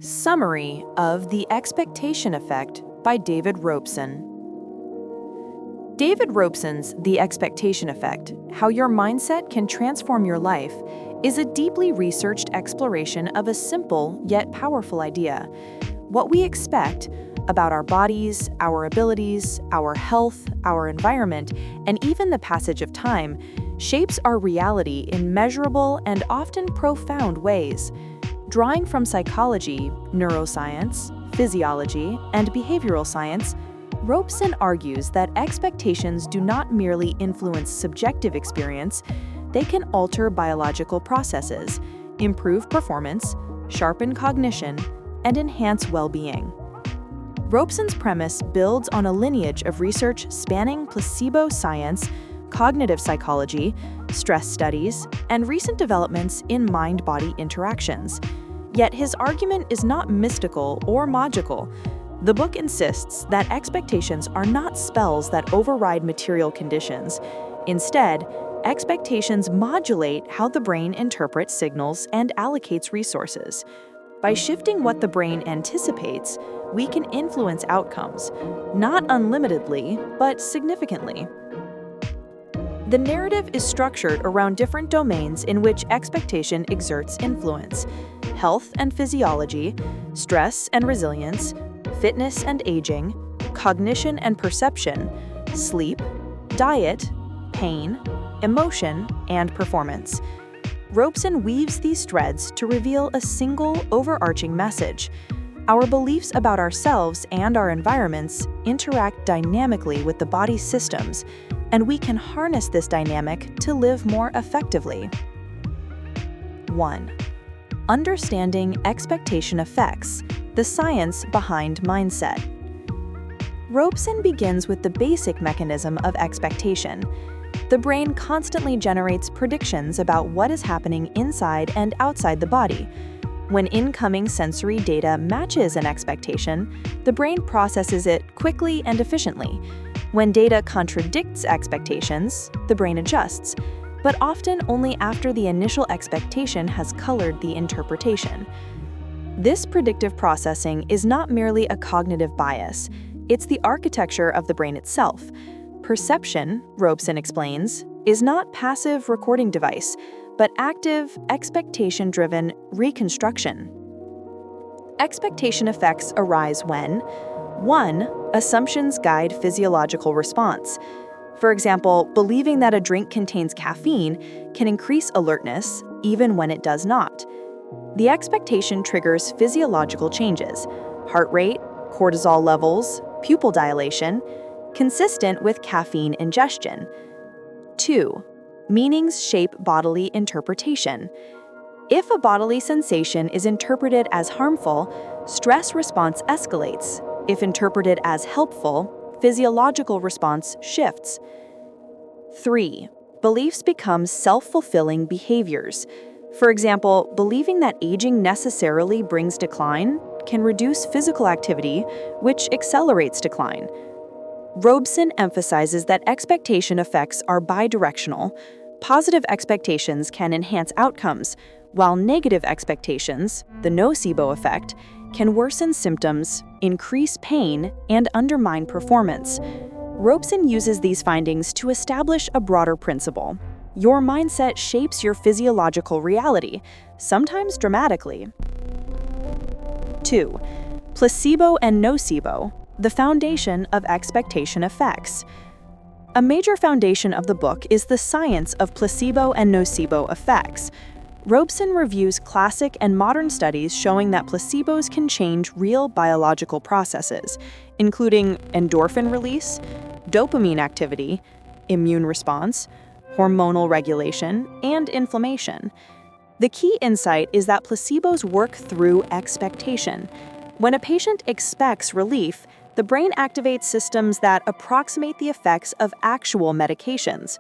Summary of The Expectation Effect by David Robson. David Robson's The Expectation Effect, How Your Mindset Can Transform Your Life, is a deeply researched exploration of a simple yet powerful idea. What we expect about our bodies, our abilities, our health, our environment, and even the passage of time shapes our reality in measurable and often profound ways. Drawing from psychology, neuroscience, physiology, and behavioral science, Robson argues that expectations do not merely influence subjective experience, they can alter biological processes, improve performance, sharpen cognition, and enhance well-being. Robson's premise builds on a lineage of research spanning placebo science, cognitive psychology, stress studies, and recent developments in mind-body interactions. Yet his argument is not mystical or magical. The book insists that expectations are not spells that override material conditions. Instead, expectations modulate how the brain interprets signals and allocates resources. By shifting what the brain anticipates, we can influence outcomes, not unlimitedly, but significantly. The narrative is structured around different domains in which expectation exerts influence: health and physiology, stress and resilience, fitness and aging, cognition and perception, sleep, diet, pain, emotion, and performance. Robson weaves these threads to reveal a single, overarching message. Our beliefs about ourselves and our environments interact dynamically with the body's systems, and we can harness this dynamic to live more effectively. 1. Understanding expectation effects, the science behind mindset. Robson begins with the basic mechanism of expectation. The brain constantly generates predictions about what is happening inside and outside the body. When incoming sensory data matches an expectation, the brain processes it quickly and efficiently. When data contradicts expectations, the brain adjusts, but often only after the initial expectation has colored the interpretation. This predictive processing is not merely a cognitive bias, it's the architecture of the brain itself. Perception, Robson explains, is not passive recording device, but active, expectation-driven reconstruction. Expectation effects arise when 1. Assumptions guide physiological response. For example, believing that a drink contains caffeine can increase alertness, even when it does not. The expectation triggers physiological changes: heart rate, cortisol levels, pupil dilation, consistent with caffeine ingestion. 2. Meanings shape bodily interpretation. If a bodily sensation is interpreted as harmful, stress response escalates. If interpreted as helpful, physiological response shifts. 3. Beliefs become self-fulfilling behaviors. For example, believing that aging necessarily brings decline can reduce physical activity, which accelerates decline. Robson emphasizes that expectation effects are bidirectional. Positive expectations can enhance outcomes, while negative expectations, the nocebo effect, can worsen symptoms, increase pain, and undermine performance. Robson uses these findings to establish a broader principle. Your mindset shapes your physiological reality, sometimes dramatically. 2. Placebo and nocebo, the foundation of expectation effects. A major foundation of the book is the science of placebo and nocebo effects. Robson reviews classic and modern studies showing that placebos can change real biological processes, including endorphin release, dopamine activity, immune response, hormonal regulation, and inflammation. The key insight is that placebos work through expectation. When a patient expects relief, the brain activates systems that approximate the effects of actual medications.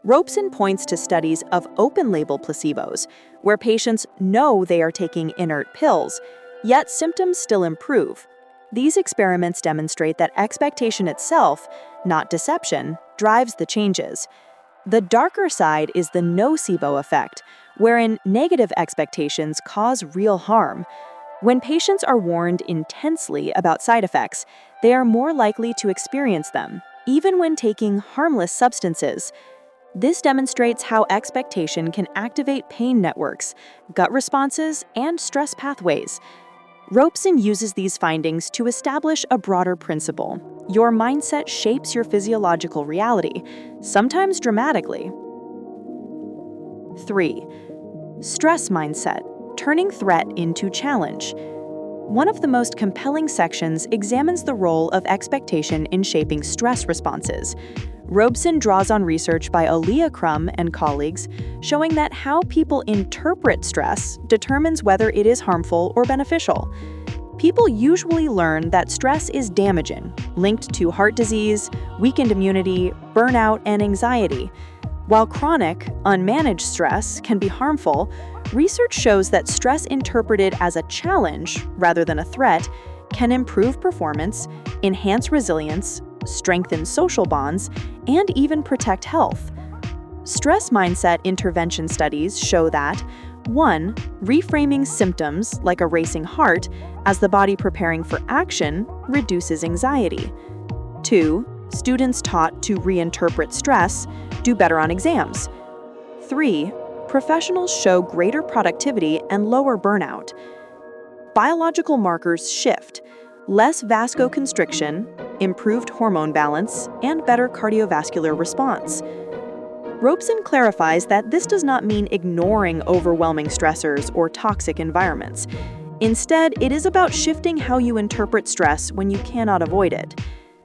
Robson points to studies of open-label placebos, where patients know they are taking inert pills, yet symptoms still improve. These experiments demonstrate that expectation itself, not deception, drives the changes. The darker side is the nocebo effect, wherein negative expectations cause real harm. When patients are warned intensely about side effects, they are more likely to experience them, even when taking harmless substances. This demonstrates how expectation can activate pain networks, gut responses, and stress pathways. Robson uses these findings to establish a broader principle. Your mindset shapes your physiological reality, sometimes dramatically. 3. Stress mindset, turning threat into challenge. One of the most compelling sections examines the role of expectation in shaping stress responses. Robson draws on research by Aaliyah Crum and colleagues, showing that how people interpret stress determines whether it is harmful or beneficial. People usually learn that stress is damaging, linked to heart disease, weakened immunity, burnout, and anxiety. While chronic, unmanaged stress can be harmful, research shows that stress interpreted as a challenge rather than a threat can improve performance, enhance resilience, strengthen social bonds, and even protect health. Stress mindset intervention studies show that 1. Reframing symptoms, like a racing heart, as the body preparing for action reduces anxiety. 2. Students taught to reinterpret stress do better on exams. 3. Professionals show greater productivity and lower burnout. Biological markers shift, less vasoconstriction, improved hormone balance, and better cardiovascular response. Robson clarifies that this does not mean ignoring overwhelming stressors or toxic environments. Instead, it is about shifting how you interpret stress when you cannot avoid it.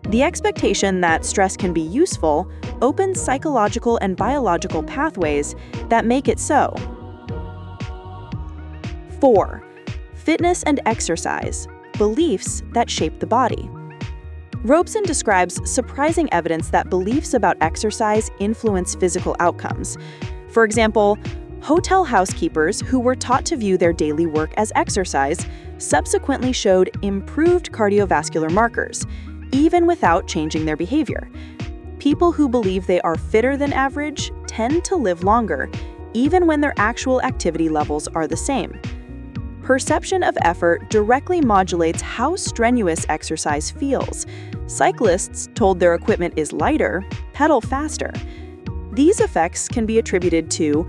The expectation that stress can be useful opens psychological and biological pathways that make it so. 4. Fitness and exercise, beliefs that shape the body. Robson describes surprising evidence that beliefs about exercise influence physical outcomes. For example, hotel housekeepers who were taught to view their daily work as exercise subsequently showed improved cardiovascular markers, even without changing their behavior. People who believe they are fitter than average tend to live longer, even when their actual activity levels are the same. Perception of effort directly modulates how strenuous exercise feels. Cyclists told their equipment is lighter pedal faster. These effects can be attributed to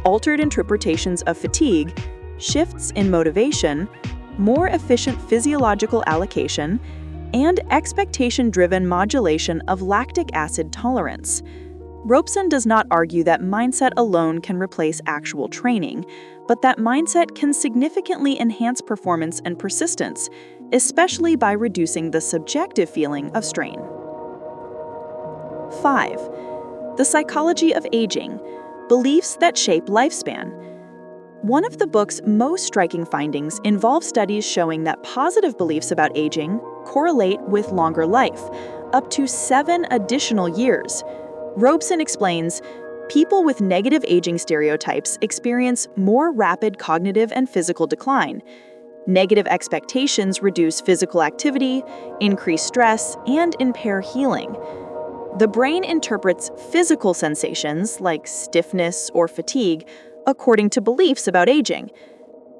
altered interpretations of fatigue, shifts in motivation, more efficient physiological allocation, and expectation-driven modulation of lactic acid tolerance. Robson does not argue that mindset alone can replace actual training, but that mindset can significantly enhance performance and persistence, especially by reducing the subjective feeling of strain. 5. The psychology of aging, beliefs that shape lifespan. One of the book's most striking findings involves studies showing that positive beliefs about aging correlate with longer life, up to 7 additional years. Robson explains, people with negative aging stereotypes experience more rapid cognitive and physical decline. Negative expectations reduce physical activity, increase stress, and impair healing. The brain interprets physical sensations like stiffness or fatigue according to beliefs about aging.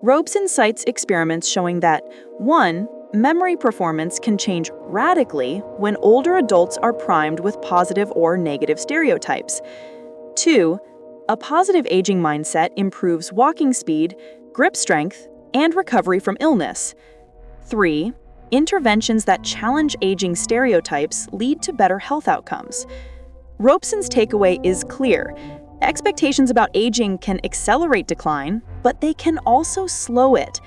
Robson cites experiments showing that 1. Memory performance can change radically when older adults are primed with positive or negative stereotypes. 2. A positive aging mindset improves walking speed, grip strength, and recovery from illness. 3. Interventions that challenge aging stereotypes lead to better health outcomes. Robson's takeaway is clear. Expectations about aging can accelerate decline, but they can also slow it.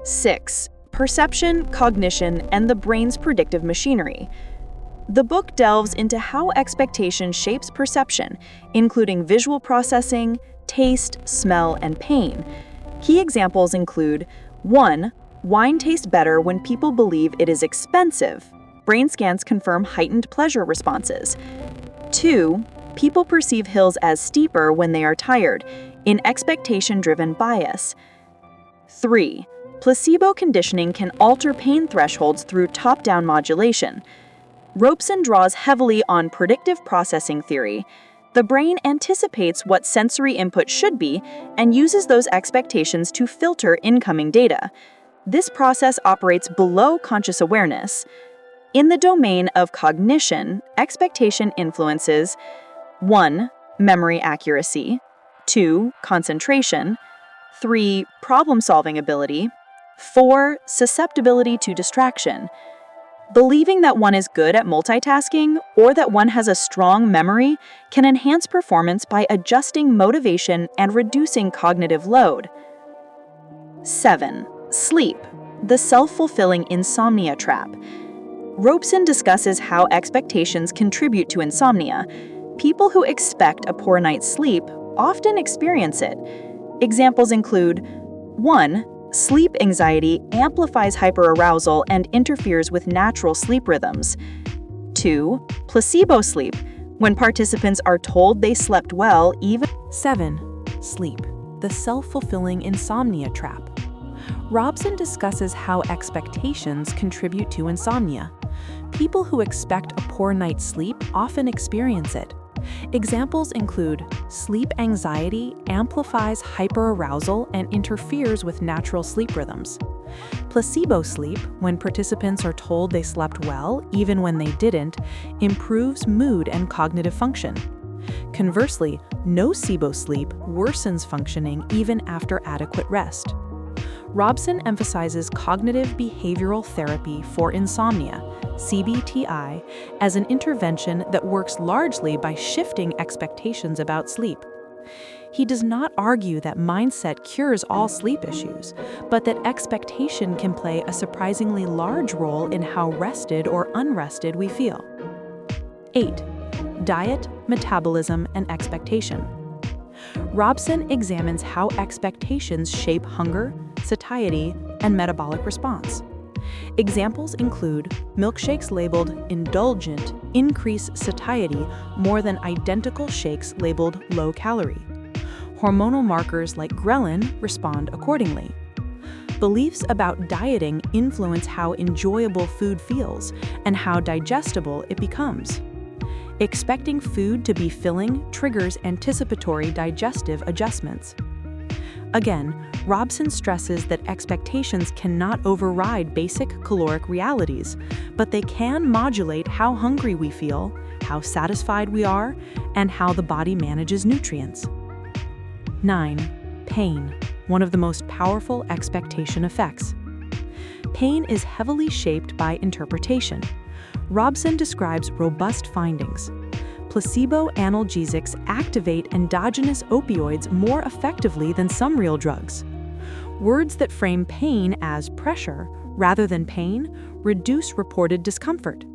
6. Perception, cognition, and the brain's predictive machinery. The book delves into how expectation shapes perception, including visual processing, taste, smell, and pain. Key examples include 1. Wine tastes better when people believe it is expensive. Brain scans confirm heightened pleasure responses. 2. People perceive hills as steeper when they are tired, in expectation-driven bias. 3. Placebo conditioning can alter pain thresholds through top-down modulation. Robson draws heavily on predictive processing theory. The brain anticipates what sensory input should be and uses those expectations to filter incoming data. This process operates below conscious awareness. In the domain of cognition, expectation influences 1. Memory accuracy, 2. Concentration, 3. Problem-solving ability, 4. Susceptibility to distraction. Believing that one is good at multitasking or that one has a strong memory can enhance performance by adjusting motivation and reducing cognitive load. 7. Sleep, the self-fulfilling insomnia trap. Robson discusses how expectations contribute to insomnia. People who expect a poor night's sleep often experience it. Examples include 1. Sleep anxiety amplifies hyperarousal and interferes with natural sleep rhythms. 2. Placebo sleep, when participants are told they slept well even. 7. Sleep, the self-fulfilling insomnia trap. Robson discusses how expectations contribute to insomnia. People who expect a poor night's sleep often experience it. Examples include sleep anxiety amplifies hyperarousal and interferes with natural sleep rhythms. Placebo sleep, when participants are told they slept well even when they didn't, improves mood and cognitive function. Conversely, nocebo sleep worsens functioning even after adequate rest. Robson emphasizes cognitive behavioral therapy for insomnia, CBTI, as an intervention that works largely by shifting expectations about sleep. He does not argue that mindset cures all sleep issues, but that expectation can play a surprisingly large role in how rested or unrested we feel. 8. Diet, metabolism, and expectation. Robson examines how expectations shape hunger, satiety, and metabolic response. Examples include milkshakes labeled indulgent increase satiety more than identical shakes labeled low-calorie. Hormonal markers like ghrelin respond accordingly. Beliefs about dieting influence how enjoyable food feels and how digestible it becomes. Expecting food to be filling triggers anticipatory digestive adjustments. Again, Robson stresses that expectations cannot override basic caloric realities, but they can modulate how hungry we feel, how satisfied we are, and how the body manages nutrients. 9. Pain, one of the most powerful expectation effects. Pain is heavily shaped by interpretation. Robson describes robust findings. Placebo analgesics activate endogenous opioids more effectively than some real drugs. Words that frame pain as pressure rather than pain reduce reported discomfort.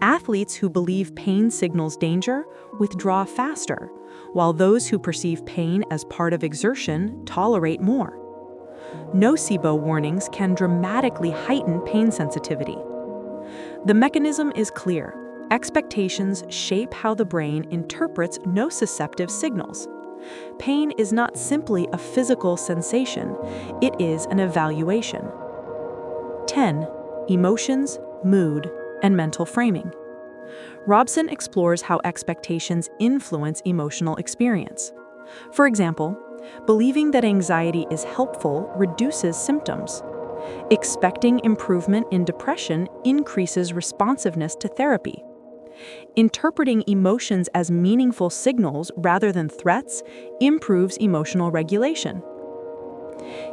Athletes who believe pain signals danger withdraw faster, while those who perceive pain as part of exertion tolerate more. Nocebo warnings can dramatically heighten pain sensitivity. The mechanism is clear. Expectations shape how the brain interprets nociceptive signals. Pain is not simply a physical sensation, it is an evaluation. 10. Emotions, mood, and mental framing. Robson explores how expectations influence emotional experience. For example, believing that anxiety is helpful reduces symptoms. Expecting improvement in depression increases responsiveness to therapy. Interpreting emotions as meaningful signals rather than threats improves emotional regulation.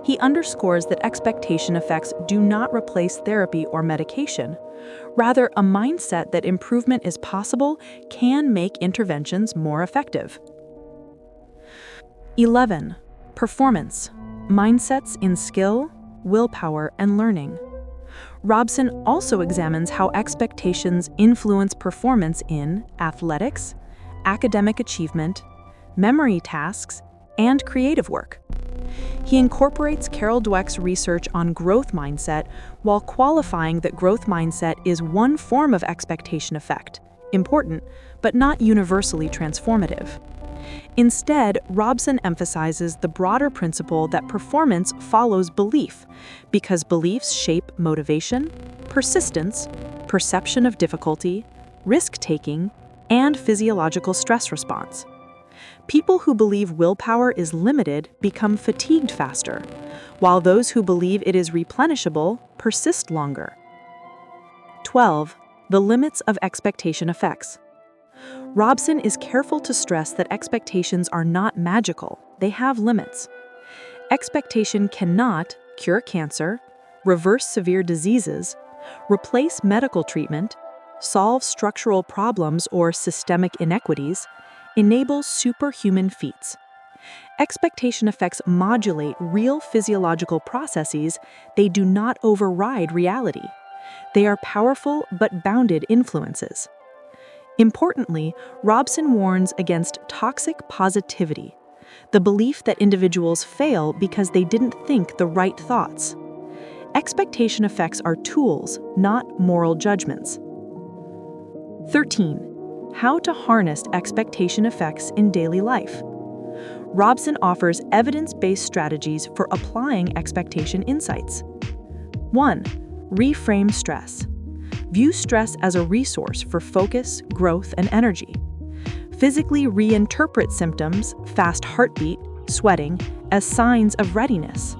He underscores that expectation effects do not replace therapy or medication. Rather, a mindset that improvement is possible can make interventions more effective. 11. Performance, mindsets in skill, willpower, and learning. Robson also examines how expectations influence performance in athletics, academic achievement, memory tasks, and creative work. He incorporates Carol Dweck's research on growth mindset while qualifying that growth mindset is one form of expectation effect, important, but not universally transformative. Instead, Robson emphasizes the broader principle that performance follows belief, because beliefs shape motivation, persistence, perception of difficulty, risk-taking, and physiological stress response. People who believe willpower is limited become fatigued faster, while those who believe it is replenishable persist longer. 12. The limits of expectation effects. Robson is careful to stress that expectations are not magical, they have limits. Expectation cannot cure cancer, reverse severe diseases, replace medical treatment, solve structural problems or systemic inequities, enable superhuman feats. Expectation effects modulate real physiological processes, they do not override reality. They are powerful but bounded influences. Importantly, Robson warns against toxic positivity, the belief that individuals fail because they didn't think the right thoughts. Expectation effects are tools, not moral judgments. 13. How to harness expectation effects in daily life. Robson offers evidence-based strategies for applying expectation insights. 1. Reframe stress. View stress as a resource for focus, growth, and energy. Physically reinterpret symptoms, fast heartbeat, sweating, as signs of readiness.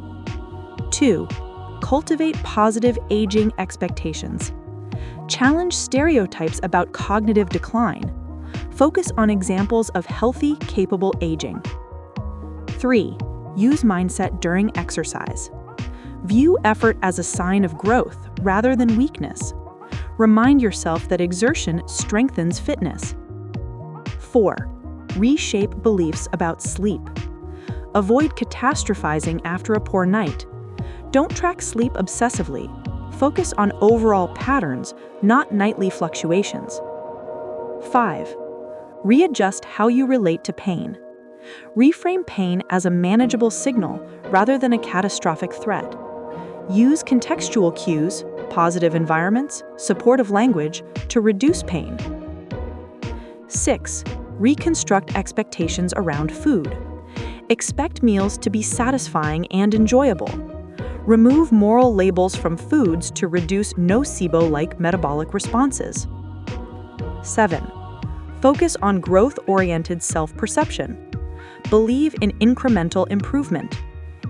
2. Cultivate positive aging expectations. Challenge stereotypes about cognitive decline. Focus on examples of healthy, capable aging. 3. Use mindset during exercise. View effort as a sign of growth rather than weakness. Remind yourself that exertion strengthens fitness. 4. Reshape beliefs about sleep. Avoid catastrophizing after a poor night. Don't track sleep obsessively. Focus on overall patterns, not nightly fluctuations. 5. Readjust how you relate to pain. Reframe pain as a manageable signal rather than a catastrophic threat. Use contextual cues, positive environments, supportive language to reduce pain. 6. Reconstruct expectations around food. Expect meals to be satisfying and enjoyable. Remove moral labels from foods to reduce nocebo-like metabolic responses. 7. Focus on growth-oriented self-perception. Believe in incremental improvement.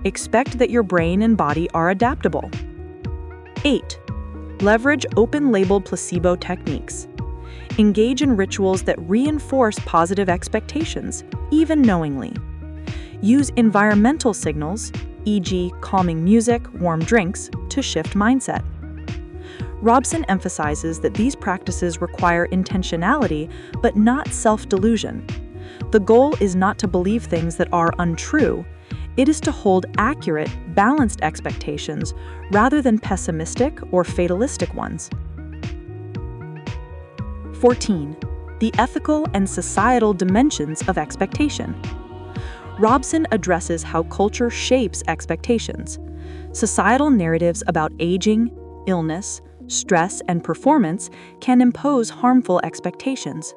Expect that your brain and body are adaptable. 8. Leverage open-label placebo techniques. Engage in rituals that reinforce positive expectations, even knowingly. Use environmental signals, e.g., calming music, warm drinks, to shift mindset. Robson emphasizes that these practices require intentionality, but not self-delusion. The goal is not to believe things that are untrue. It is to hold accurate, balanced expectations rather than pessimistic or fatalistic ones. 14. The ethical and societal dimensions of expectation. Robson addresses how culture shapes expectations. Societal narratives about aging, illness, stress, and performance can impose harmful expectations.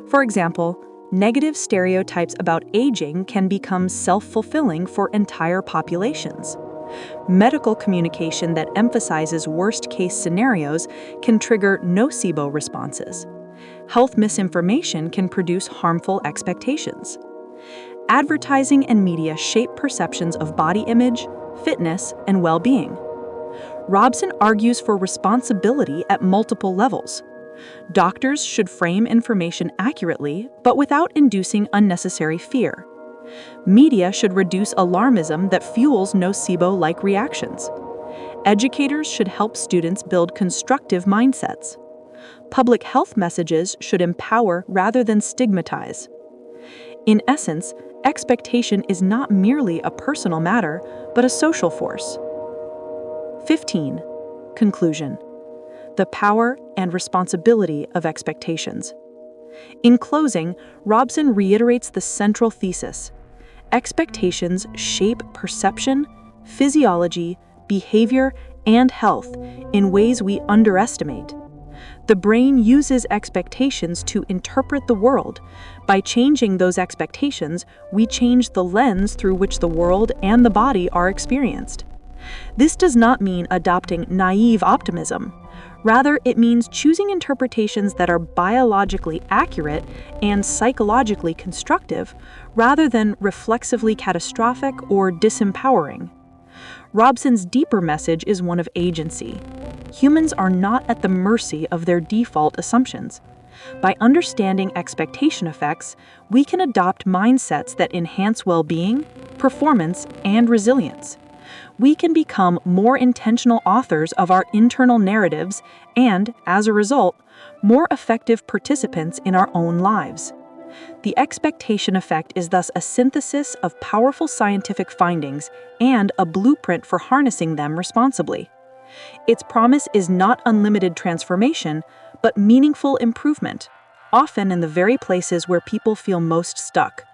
For example, negative stereotypes about aging can become self-fulfilling for entire populations. Medical communication that emphasizes worst-case scenarios can trigger nocebo responses. Health misinformation can produce harmful expectations. Advertising and media shape perceptions of body image, fitness, and well-being. Robson argues for responsibility at multiple levels. Doctors should frame information accurately, but without inducing unnecessary fear. Media should reduce alarmism that fuels nocebo-like reactions. Educators should help students build constructive mindsets. Public health messages should empower rather than stigmatize. In essence, expectation is not merely a personal matter, but a social force. 15. Conclusion. The power and responsibility of expectations. In closing, Robson reiterates the central thesis. Expectations shape perception, physiology, behavior, and health in ways we underestimate. The brain uses expectations to interpret the world. By changing those expectations, we change the lens through which the world and the body are experienced. This does not mean adopting naive optimism. Rather, it means choosing interpretations that are biologically accurate and psychologically constructive, rather than reflexively catastrophic or disempowering. Robson's deeper message is one of agency. Humans are not at the mercy of their default assumptions. By understanding expectation effects, we can adopt mindsets that enhance well-being, performance, and resilience. We can become more intentional authors of our internal narratives and, as a result, more effective participants in our own lives. The expectation effect is thus a synthesis of powerful scientific findings and a blueprint for harnessing them responsibly. Its promise is not unlimited transformation, but meaningful improvement, often in the very places where people feel most stuck.